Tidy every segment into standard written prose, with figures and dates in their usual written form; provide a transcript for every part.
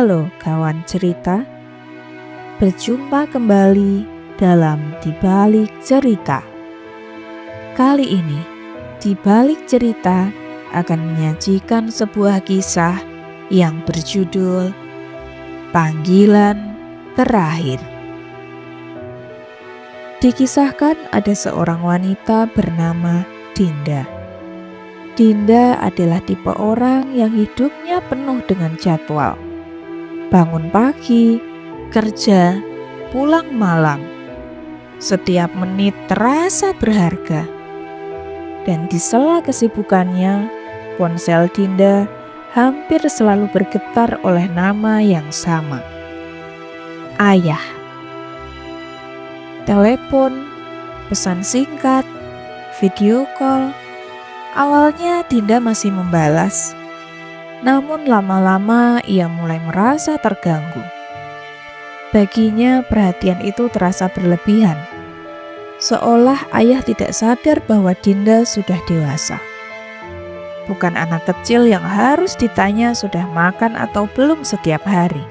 Halo kawan cerita, berjumpa kembali dalam Di Balik Cerita. Kali ini, Di Balik Cerita akan menyajikan sebuah kisah yang berjudul Panggilan Terakhir. Dikisahkan ada seorang wanita bernama Dinda. Dinda adalah tipe orang yang hidupnya penuh dengan jadwal. Bangun pagi, kerja, pulang malam. Setiap menit terasa berharga. Dan di sela kesibukannya, ponsel Dinda hampir selalu bergetar oleh nama yang sama. Ayah. Telepon, pesan singkat, video call. Awalnya Dinda masih membalas. Namun lama-lama ia mulai merasa terganggu. Baginya perhatian itu terasa berlebihan. Seolah ayah tidak sadar bahwa Dinda sudah dewasa. Bukan anak kecil yang harus ditanya sudah makan atau belum setiap hari.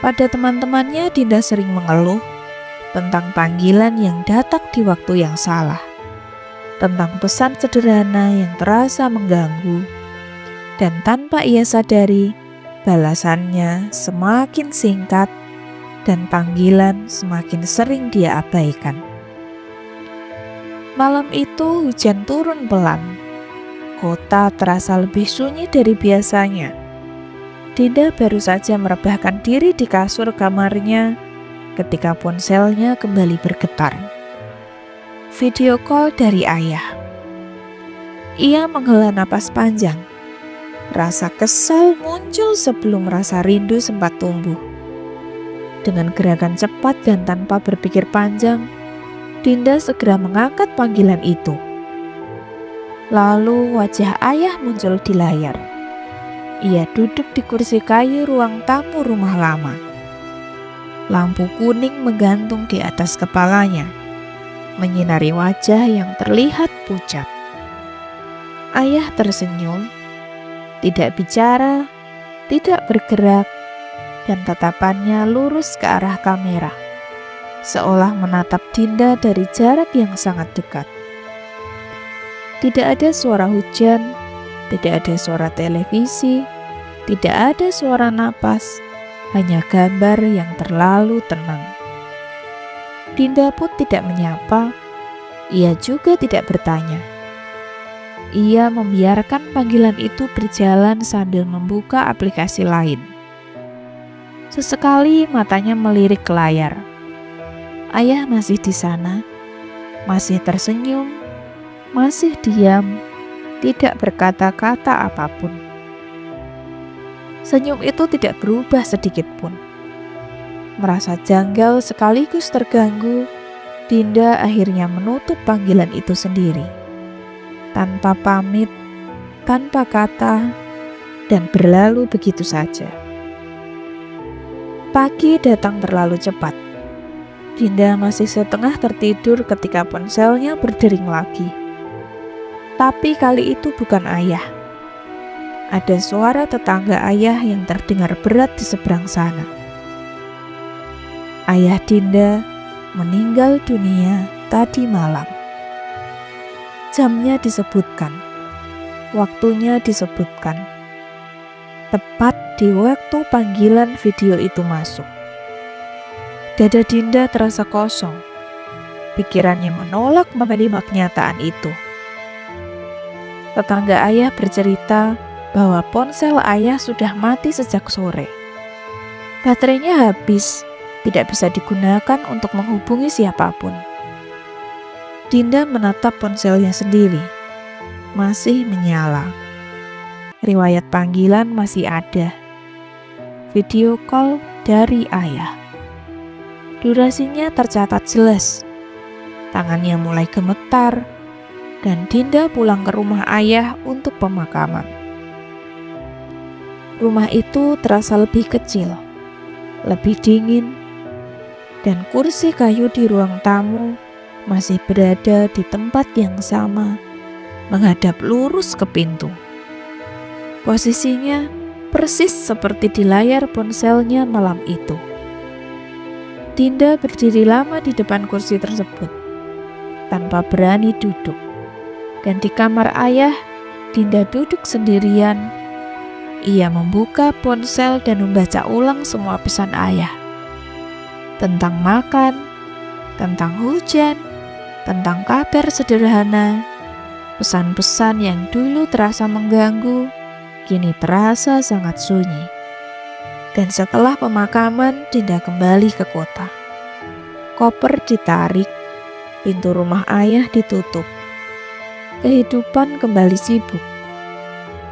Pada teman-temannya Dinda sering mengeluh tentang panggilan yang datang di waktu yang salah. Tentang pesan sederhana yang terasa mengganggu. Dan tanpa ia sadari, balasannya semakin singkat dan panggilan semakin sering dia abaikan. Malam itu hujan turun pelan. Kota terasa lebih sunyi dari biasanya. Dinda baru saja merebahkan diri di kasur kamarnya ketika ponselnya kembali bergetar. Video call dari ayah. Ia menghela napas panjang. Rasa kesal muncul sebelum rasa rindu sempat tumbuh. Dengan gerakan cepat dan tanpa berpikir panjang, Dinda segera mengangkat panggilan itu. Lalu wajah ayah muncul di layar. Ia duduk di kursi kayu ruang tamu rumah lama. Lampu kuning menggantung di atas kepalanya, menyinari wajah yang terlihat pucat. Ayah tersenyum. Tidak bicara, tidak bergerak, dan tatapannya lurus ke arah kamera, seolah menatap Dinda dari jarak yang sangat dekat. Tidak ada suara hujan, tidak ada suara televisi, tidak ada suara napas, hanya gambar yang terlalu tenang. Dinda pun tidak menyapa, ia juga tidak bertanya. Ia membiarkan panggilan itu berjalan sambil membuka aplikasi lain. Sesekali matanya melirik ke layar. Ayah masih di sana, masih tersenyum, masih diam, tidak berkata-kata apapun. Senyum itu tidak berubah sedikit pun. Merasa janggal sekaligus terganggu, Dinda akhirnya menutup panggilan itu sendiri. Tanpa pamit, tanpa kata, dan berlalu begitu saja. Pagi datang terlalu cepat. Dinda masih setengah tertidur ketika ponselnya berdering lagi. Tapi kali itu bukan ayah. Ada suara tetangga ayah yang terdengar berat di seberang sana. Ayah Dinda meninggal dunia tadi malam. Jamnya disebutkan, waktunya disebutkan. Tepat di waktu panggilan video itu masuk. Dada Dinda terasa kosong. Pikirannya menolak menerima kenyataan itu. Tetangga ayah bercerita bahwa ponsel ayah sudah mati sejak sore. Baterainya habis, tidak bisa digunakan untuk menghubungi siapapun. Dinda menatap ponselnya sendiri, masih menyala. Riwayat panggilan masih ada. Video call dari ayah. Durasinya tercatat jelas. Tangannya mulai gemetar, dan Dinda pulang ke rumah ayah untuk pemakaman. Rumah itu terasa lebih kecil, lebih dingin, dan kursi kayu di ruang tamu masih berada di tempat yang sama, menghadap lurus ke pintu. Posisinya persis seperti di layar ponselnya malam itu. Dinda berdiri lama di depan kursi tersebut, tanpa berani duduk. Dan di kamar ayah, Dinda duduk sendirian. Ia membuka ponsel dan membaca ulang semua pesan ayah. Tentang makan, tentang hujan, tentang kabar sederhana, pesan-pesan yang dulu terasa mengganggu, kini terasa sangat sunyi. Dan setelah pemakaman, Dinda kembali ke kota. Koper ditarik, pintu rumah ayah ditutup. Kehidupan kembali sibuk.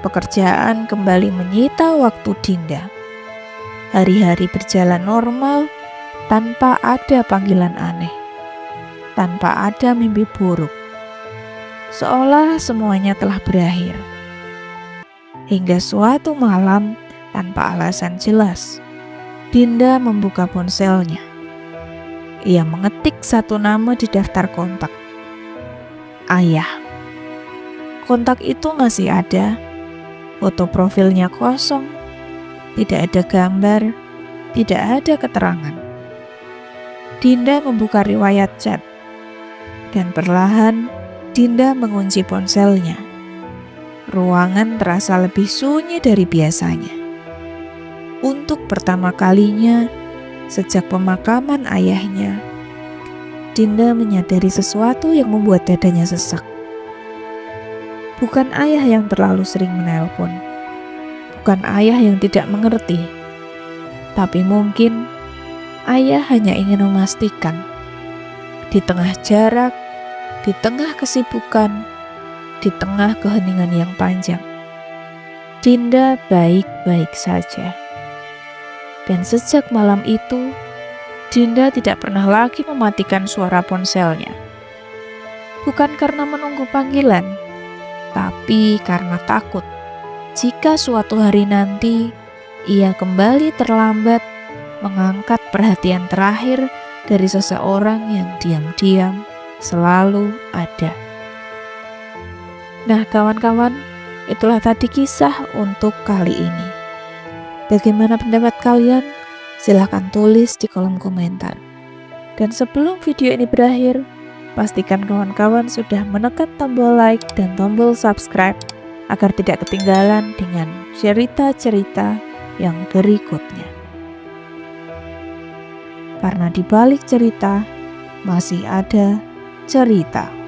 Pekerjaan kembali menyita waktu Dinda. Hari-hari berjalan normal tanpa ada panggilan aneh, tanpa ada mimpi buruk. Seolah semuanya telah berakhir. Hingga suatu malam, tanpa alasan jelas, Dinda membuka ponselnya. Ia mengetik satu nama di daftar kontak. Ayah. Kontak itu masih ada. Foto profilnya kosong. Tidak ada gambar. Tidak ada keterangan. Dinda membuka riwayat chat. Dan perlahan Dinda mengunci ponselnya. Ruangan terasa lebih sunyi dari biasanya. Untuk pertama kalinya sejak pemakaman ayahnya, Dinda menyadari sesuatu yang membuat dadanya sesak. Bukan ayah yang terlalu sering menelpon, bukan ayah yang tidak mengerti, tapi mungkin ayah hanya ingin memastikan di tengah jarak, di tengah kesibukan, di tengah keheningan yang panjang, Dinda baik-baik saja. Dan sejak malam itu, Dinda tidak pernah lagi mematikan suara ponselnya. Bukan karena menunggu panggilan, tapi karena takut jika suatu hari nanti ia kembali terlambat mengangkat perhatian terakhir dari seseorang yang diam-diam selalu ada. Nah kawan-kawan, itulah tadi kisah untuk kali ini. Bagaimana pendapat kalian? Silahkan tulis di kolom komentar. Dan sebelum video ini berakhir, pastikan kawan-kawan sudah menekan tombol like dan tombol subscribe agar tidak ketinggalan dengan cerita-cerita yang berikutnya. Karena di balik cerita masih ada cerita.